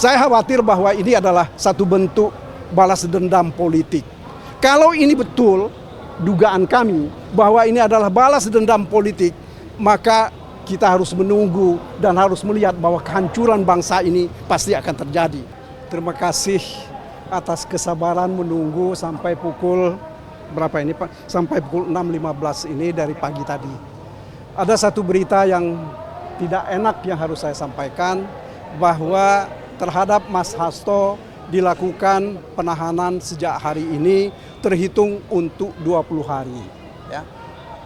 Saya khawatir bahwa ini adalah satu bentuk balas dendam politik. Kalau ini betul dugaan kami bahwa ini adalah balas dendam politik, maka kita harus menunggu dan harus melihat bahwa kehancuran bangsa ini pasti akan terjadi. Terima kasih atas kesabaran menunggu sampai pukul berapa ini Pak? Sampai pukul 6.15 ini dari pagi tadi. Ada satu berita yang tidak enak yang harus saya sampaikan, bahwa terhadap Mas Hasto dilakukan penahanan sejak hari ini terhitung untuk 20 hari. Ya.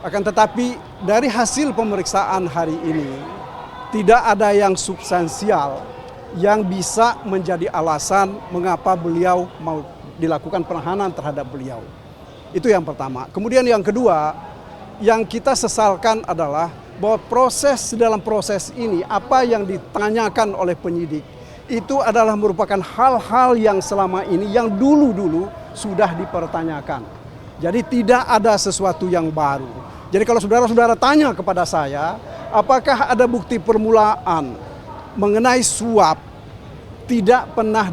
Akan tetapi dari hasil pemeriksaan hari ini tidak ada yang substansial yang bisa menjadi alasan mengapa beliau mau dilakukan penahanan terhadap beliau. Itu yang pertama. Kemudian yang kedua, yang kita sesalkan adalah bahwa dalam proses ini apa yang ditanyakan oleh penyidik itu adalah merupakan hal-hal yang selama ini yang dulu-dulu sudah dipertanyakan. Jadi tidak ada sesuatu yang baru. Jadi kalau saudara-saudara tanya kepada saya, apakah ada bukti permulaan mengenai suap, tidak pernah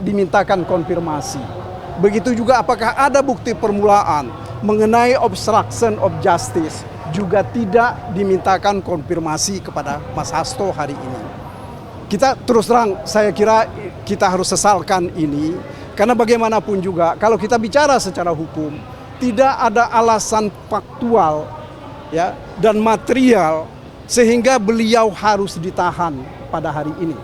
dimintakan konfirmasi. Begitu juga apakah ada bukti permulaan mengenai obstruction of justice, juga tidak dimintakan konfirmasi kepada Mas Hasto hari ini. Kita terus terang, saya kira kita harus sesalkan ini, karena bagaimanapun juga kalau kita bicara secara hukum, tidak ada alasan faktual ya dan material sehingga beliau harus ditahan pada hari ini.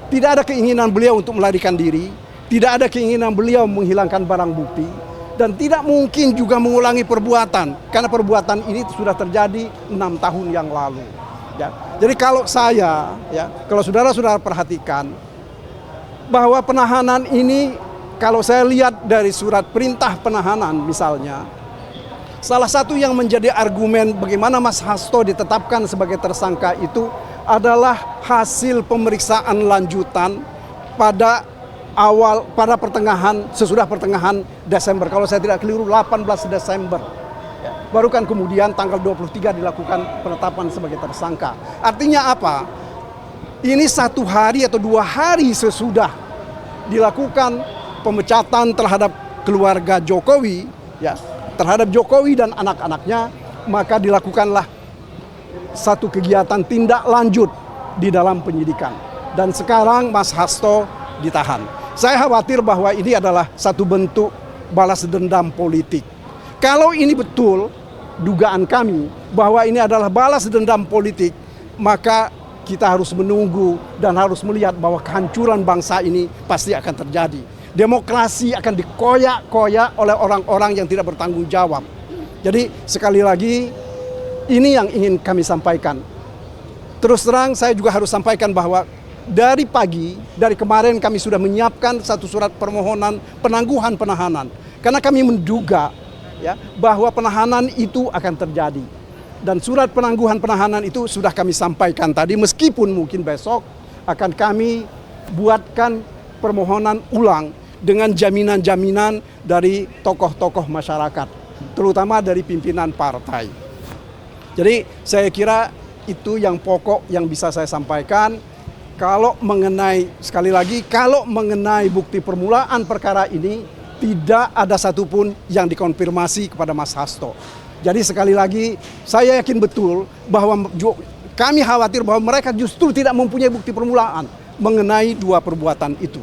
Tidak ada keinginan beliau untuk melarikan diri, tidak ada keinginan beliau menghilangkan barang bukti, dan tidak mungkin juga mengulangi perbuatan, karena perbuatan ini sudah terjadi 6 tahun yang lalu. Ya. Jadi kalau kalau saudara-saudara perhatikan bahwa penahanan ini, kalau saya lihat dari surat perintah penahanan misalnya, salah satu yang menjadi argumen bagaimana Mas Hasto ditetapkan sebagai tersangka itu adalah hasil pemeriksaan lanjutan pada sesudah pertengahan Desember. Kalau saya tidak keliru 18 Desember. Baru kan kemudian tanggal 23 dilakukan penetapan sebagai tersangka. Artinya apa? Ini 1 hari atau 2 hari sesudah dilakukan pemecatan terhadap keluarga Jokowi, ya, terhadap Jokowi dan anak-anaknya, maka dilakukanlah satu kegiatan tindak lanjut di dalam penyidikan. Dan sekarang Mas Hasto ditahan. Saya khawatir bahwa ini adalah satu bentuk balas dendam politik. Kalau ini betul dugaan kami bahwa ini adalah balas dendam politik, maka kita harus menunggu dan harus melihat bahwa kehancuran bangsa ini pasti akan terjadi. Demokrasi akan dikoyak-koyak oleh orang-orang yang tidak bertanggung jawab. Jadi sekali lagi, ini yang ingin kami sampaikan. Terus terang saya juga harus sampaikan bahwa dari kemarin kami sudah menyiapkan satu surat permohonan penangguhan penahanan. Karena kami menduga ya, bahwa penahanan itu akan terjadi. Dan surat penangguhan penahanan itu sudah kami sampaikan tadi, meskipun mungkin besok akan kami buatkan permohonan ulang dengan jaminan-jaminan dari tokoh-tokoh masyarakat, terutama dari pimpinan partai. Jadi saya kira itu yang pokok yang bisa saya sampaikan. Kalau mengenai, sekali lagi, kalau mengenai bukti permulaan perkara ini, tidak ada satupun yang dikonfirmasi kepada Mas Hasto. Jadi sekali lagi, saya yakin betul bahwa kami khawatir bahwa mereka justru tidak mempunyai bukti permulaan mengenai 2 perbuatan itu.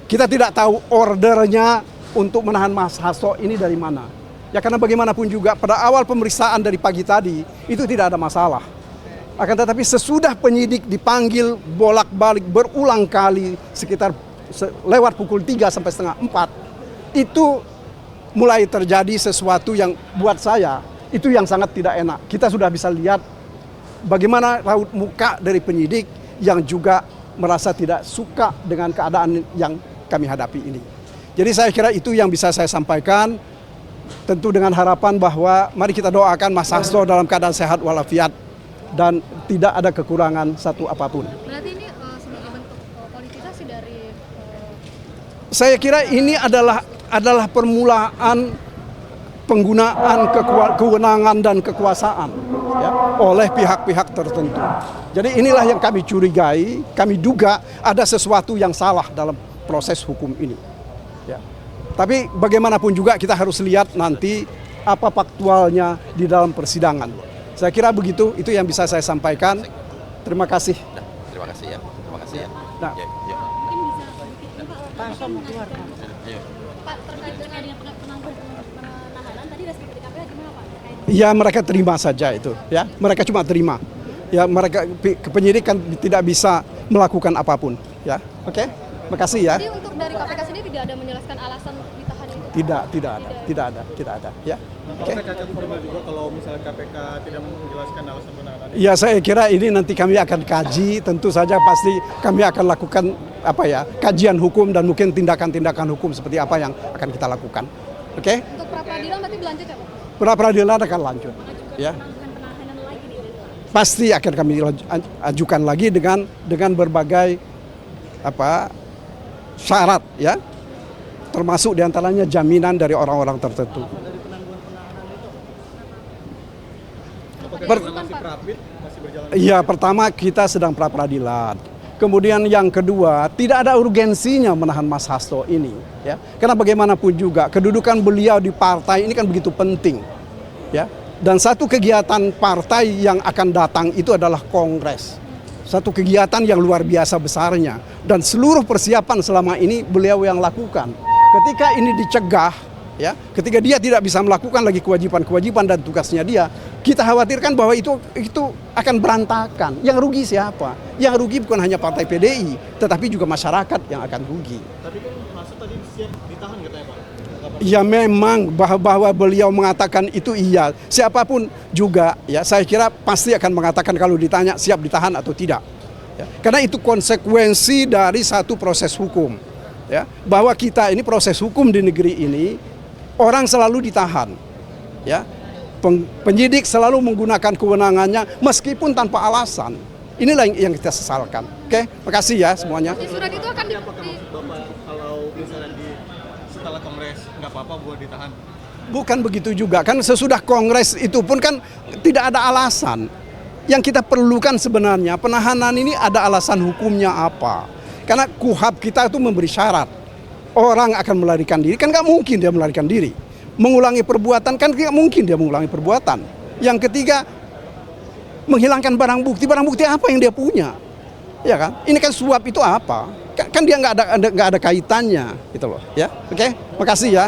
Kita tidak tahu ordernya untuk menahan Mas Hasto ini dari mana. Ya karena bagaimanapun juga pada awal pemeriksaan dari pagi tadi itu tidak ada masalah. Akan tetapi sesudah penyidik dipanggil bolak-balik berulang kali sekitar lewat pukul 3 sampai setengah 4, itu mulai terjadi sesuatu yang buat saya itu yang sangat tidak enak. Kita sudah bisa lihat bagaimana raut muka dari penyidik yang juga merasa tidak suka dengan keadaan yang kami hadapi ini. Jadi saya kira itu yang bisa saya sampaikan, tentu dengan harapan bahwa mari kita doakan Mas Hasto dalam keadaan sehat walafiat dan tidak ada kekurangan satu apapun. Berarti ini sebagai bentuk politisasi dari saya kira ini adalah permulaan penggunaan kewenangan dan kekuasaan. Ya. oleh pihak-pihak tertentu. Jadi inilah yang kami curigai, kami duga ada sesuatu yang salah dalam proses hukum ini. Ya. Tapi bagaimanapun juga kita harus lihat nanti apa faktualnya di dalam persidangan. Saya kira begitu, itu yang bisa saya sampaikan. Terima kasih. Terima kasih ya. Terima kasih ya. Nah, Mungkin bisa langsung keluar. Pak, terkait dengan penahanan tadi respon dari KPK gimana Pak? ya mereka terima saja itu, ya. Mereka cuma terima. Ya mereka penyidikan tidak bisa melakukan apapun, ya. Oke? Makasih ya. Jadi untuk dari KPK sendiri tidak ada menjelaskan alasan ditahan itu? Tidak ada, ya. Oke. Apakah cacat formal juga kalau misalnya KPK tidak menjelaskan alasan penahanan? Ya saya kira ini nanti kami akan kaji, tentu saja pasti kami akan lakukan kajian hukum dan mungkin tindakan-tindakan hukum seperti apa yang akan kita lakukan. Oke? Untuk pra peradilan berarti berlanjut ya Pak? Pra peradilan akan lanjut. Ya. Mengajukan penahanan lagi nih dari luar. Pasti akan kami ajukan lagi dengan berbagai syarat, ya. Termasuk diantaranya jaminan dari orang-orang tertentu. Masih prapit, masih berjalan? Iya, pertama kita sedang pra peradilan. Kemudian yang kedua, tidak ada urgensinya menahan Mas Hasto ini, ya. Karena bagaimanapun juga kedudukan beliau di partai ini kan begitu penting, ya. Dan satu kegiatan partai yang akan datang itu adalah kongres. Satu kegiatan yang luar biasa besarnya dan seluruh persiapan selama ini beliau yang lakukan. Ketika ini dicegah, ya, ketika dia tidak bisa melakukan lagi kewajiban-kewajiban dan tugasnya dia, kita khawatirkan bahwa itu akan berantakan. Yang rugi siapa? Yang rugi bukan hanya partai PDI, tetapi juga masyarakat yang akan rugi. Tapi kan Hasto tadi siap ditahan katanya Pak. Ya memang bahwa beliau mengatakan itu iya. Siapapun juga, ya saya kira pasti akan mengatakan kalau ditanya siap ditahan atau tidak. Ya, karena itu konsekuensi dari satu proses hukum. Ya, bahwa kita ini proses hukum di negeri ini orang selalu ditahan. Ya, penyidik selalu menggunakan kewenangannya meskipun tanpa alasan. Inilah yang kita sesalkan. Oke, makasih ya semuanya. Di surat itu akan Apakah maksud Bapak kalau misalnya setelah kongres nggak apa-apa buat ditahan? Bukan begitu juga, kan sesudah kongres itu pun kan tidak ada alasan. Yang kita perlukan sebenarnya penahanan ini ada alasan hukumnya apa. Karena KUHP kita itu memberi syarat. Orang akan melarikan diri, kan nggak mungkin dia melarikan diri. Mengulangi perbuatan, kan nggak mungkin dia mengulangi perbuatan. Yang ketiga, menghilangkan barang bukti apa yang dia punya. Ya kan? Ini kan suap itu apa? Kan dia nggak ada kaitannya gitu loh. Ya, oke? Makasih ya.